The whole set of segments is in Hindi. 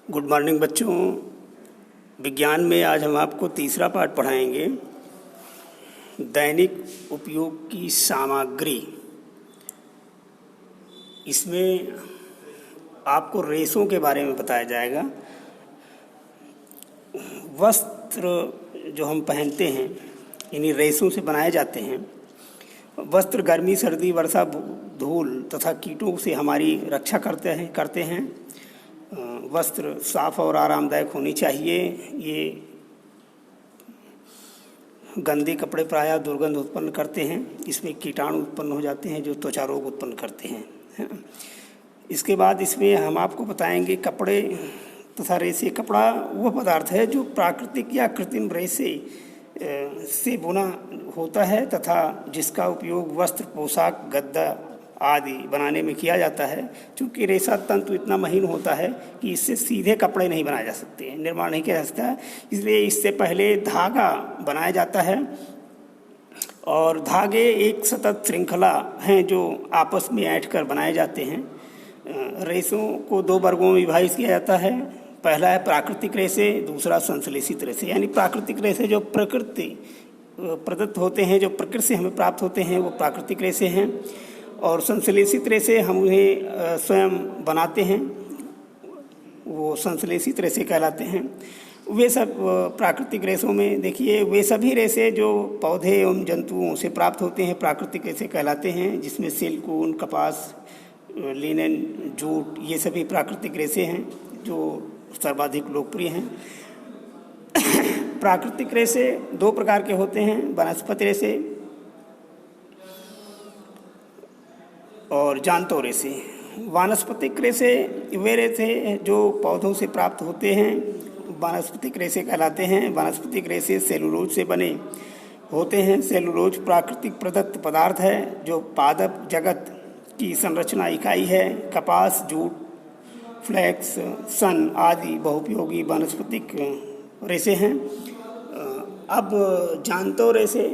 गुड मॉर्निंग बच्चों। विज्ञान में आज हम आपको तीसरा पाठ पढ़ाएंगे, दैनिक उपयोग की सामग्री। इसमें आपको रेशों के बारे में बताया जाएगा। वस्त्र जो हम पहनते हैं इन्हीं रेशों से बनाए जाते हैं। वस्त्र गर्मी, सर्दी, वर्षा, धूल तथा कीटों से हमारी रक्षा करते हैं। वस्त्र साफ और आरामदायक होनी चाहिए। ये गंदे कपड़े प्रायः दुर्गंध उत्पन्न करते हैं। इसमें कीटाणु उत्पन्न हो जाते हैं जो त्वचा रोग उत्पन्न करते हैं। इसके बाद इसमें हम आपको बताएंगे कपड़े तथा रेशे। कपड़ा वह पदार्थ है जो प्राकृतिक या कृत्रिम रेशे से बुना होता है तथा जिसका उपयोग वस्त्र, पोशाक, गद्दा आदि बनाने में किया जाता है। चूँकि रेशा तंतु इतना महीन होता है कि इससे सीधे कपड़े नहीं बनाए जा सकते, निर्माण नहीं किया जा सकता, इसलिए इससे पहले धागा बनाया जाता है। और धागे एक सतत श्रृंखला हैं जो आपस में ऐंठ कर बनाए जाते हैं। रेशों को दो वर्गों में विभाजित किया जाता है। पहला है प्राकृतिक रेशे, दूसरा संश्लेषित रेशे। यानी प्राकृतिक रेशे जो प्रकृति प्रदत्त होते हैं, जो प्रकृति से हमें प्राप्त होते हैं, वो प्राकृतिक रेशे हैं। और संश्लेषित रेशे हम उन्हें स्वयं बनाते हैं, वो संश्लेषित रेशे कहलाते हैं। वे सब प्राकृतिक रेशों में देखिए, वे सभी रेशे जो पौधे एवं जंतुओं से प्राप्त होते हैं प्राकृतिक रेशे कहलाते हैं, जिसमें सिल्क, ऊन, कपास, लिनन, जूट, ये सभी प्राकृतिक रेशे हैं जो सर्वाधिक लोकप्रिय हैं। प्राकृतिक रेशे दो प्रकार के होते हैं, वनस्पति रेशे और जांतों रेशे। वानस्पतिक रेशे वे रेशे जो पौधों से प्राप्त होते हैं वानस्पतिक रेशे कहलाते हैं। वानस्पतिक रेशे सेलुलोज से बने होते हैं। सेलुलोज प्राकृतिक प्रदत्त पदार्थ है जो पादप जगत की संरचना इकाई है। कपास, जूट, फ्लैक्स, सन आदि बहुपयोगी वानस्पतिक रेशे हैं। अब जांतों रेशे,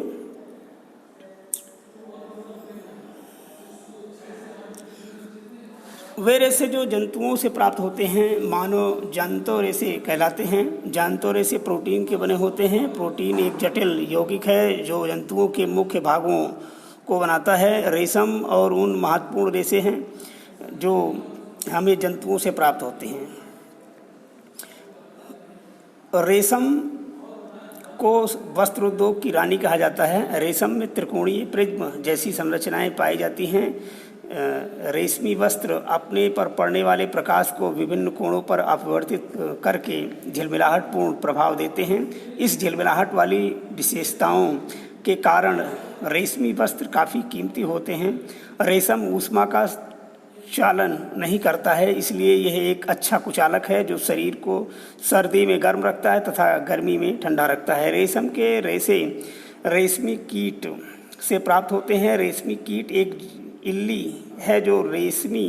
वे रेशे जो जंतुओं से प्राप्त होते हैं मानव जांतों रेशे कहलाते हैं। जांतों रेशे प्रोटीन के बने होते हैं। प्रोटीन एक जटिल यौगिक है जो जंतुओं के मुख्य भागों को बनाता है। रेशम और ऊन महत्वपूर्ण रेशे हैं जो हमें जंतुओं से प्राप्त होते हैं। रेशम को वस्त्र उद्योग की रानी कहा जाता है। रेशम में त्रिकोणीय प्रिज्म जैसी संरचनाएं पाई जाती हैं। रेशमी वस्त्र अपने पर पड़ने वाले प्रकाश को विभिन्न कोणों पर अपवर्तित करके झिलमिलाहटपूर्ण प्रभाव देते हैं। इस झिलमिलाहट वाली विशेषताओं के कारण रेशमी वस्त्र काफ़ी कीमती होते हैं। रेशम ऊष्मा का चालन नहीं करता है, इसलिए यह एक अच्छा कुचालक है जो शरीर को सर्दी में गर्म रखता है तथा गर्मी में ठंडा रखता है। रेशम के रेशे रेशमी कीट से प्राप्त होते हैं। रेशमी कीट एक इल्ली है जो रेशमी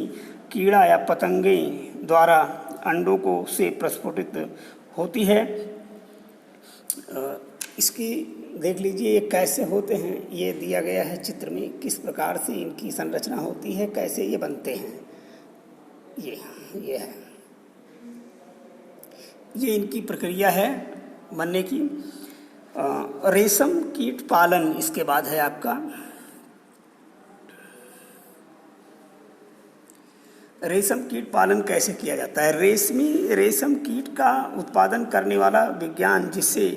कीड़ा या पतंगे द्वारा अंडों को से प्रस्फुटित होती है। इसकी देख लीजिए ये कैसे होते हैं, ये दिया गया है चित्र में, किस प्रकार से इनकी संरचना होती है, कैसे ये बनते हैं। ये है, ये इनकी प्रक्रिया है बनने की। रेशम कीट पालन इसके बाद है आपका। रेशम कीट पालन कैसे किया जाता है। रेशम कीट का उत्पादन करने वाला विज्ञान जिससे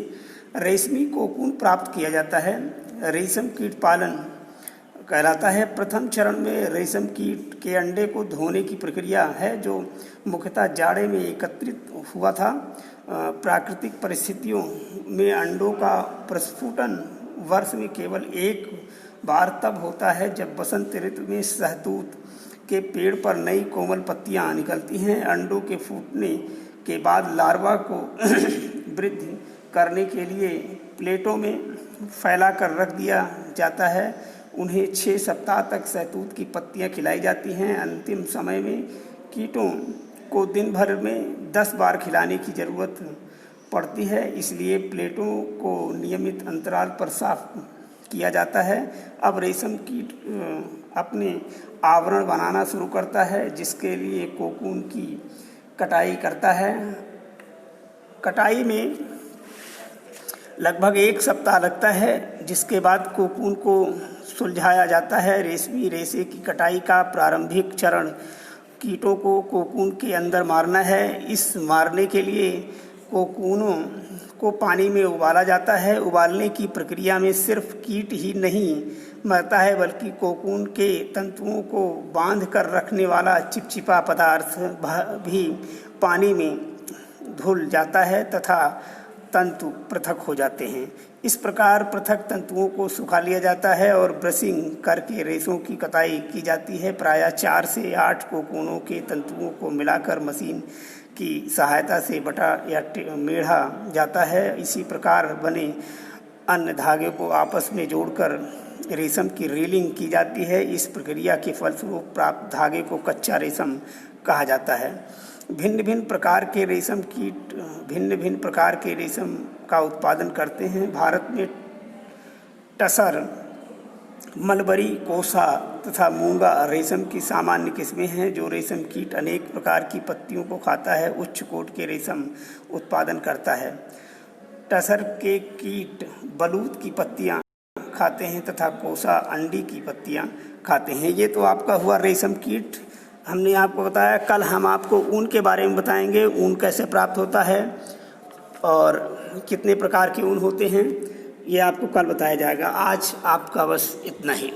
रेशमी कोकून प्राप्त किया जाता है, रेशम कीट पालन कहलाता है। प्रथम चरण में रेशम कीट के अंडे को धोने की प्रक्रिया है जो मुख्यतः जाड़े में एकत्रित हुआ था। प्राकृतिक परिस्थितियों में अंडों का प्रस्फुटन वर्ष में केवल एक बार तब होता है जब बसंत ऋतु में शहतूत के पेड़ पर नई कोमल पत्तियां निकलती हैं। अंडों के फूटने के बाद लार्वा को वृद्धि करने के लिए प्लेटों में फैलाकर रख दिया जाता है। उन्हें 6 सप्ताह तक शहतूत की पत्तियां खिलाई जाती हैं। अंतिम समय में कीटों को दिन भर में 10 बार खिलाने की ज़रूरत पड़ती है, इसलिए प्लेटों को नियमित अंतराल पर साफ किया जाता है। अब रेशम कीट अपने आवरण बनाना शुरू करता है जिसके लिए कोकून की कटाई करता है। कटाई में लगभग 1 सप्ताह लगता है, जिसके बाद कोकून को सुलझाया जाता है। रेशमी रेशे की कटाई का प्रारंभिक चरण कीटों को कोकून के अंदर मारना है। इस मारने के लिए कोकूनों को पानी में उबाला जाता है। उबालने की प्रक्रिया में सिर्फ कीट ही नहीं मरता है, बल्कि कोकून के तंतुओं को बांध कर रखने वाला चिपचिपा पदार्थ भी पानी में धुल जाता है तथा तंतु पृथक हो जाते हैं। इस प्रकार पृथक तंतुओं को सुखा लिया जाता है और ब्रशिंग करके रेशों की कताई की जाती है। प्रायः 4 से 8 कोकूनों के तंतुओं को मिलाकर मशीन की सहायता से बटा या मेढ़ा जाता है। इसी प्रकार बने अन्य धागे को आपस में जोड़कर रेशम की रीलिंग की जाती है। इस प्रक्रिया के फलस्वरूप प्राप्त धागे को कच्चा रेशम कहा जाता है। भिन्न भिन्न प्रकार के रेशम कीट भिन्न भिन्न प्रकार के रेशम का उत्पादन करते हैं। भारत में टसर, मलबरी, कोसा तथा मूंगा रेशम की सामान्य किस्में हैं। जो रेशम कीट अनेक प्रकार की पत्तियों को खाता है, उच्च कोटि के रेशम उत्पादन करता है। टसर के कीट बलूत की पत्तियां खाते हैं तथा कोसा अंडी की पत्तियां खाते हैं। ये तो आपका हुआ रेशम कीट, हमने आपको बताया। कल हम आपको ऊन के बारे में बताएंगे, ऊन कैसे प्राप्त होता है और कितने प्रकार के ऊन होते हैं, ये आपको कल बताया जाएगा। आज आपका बस इतना ही।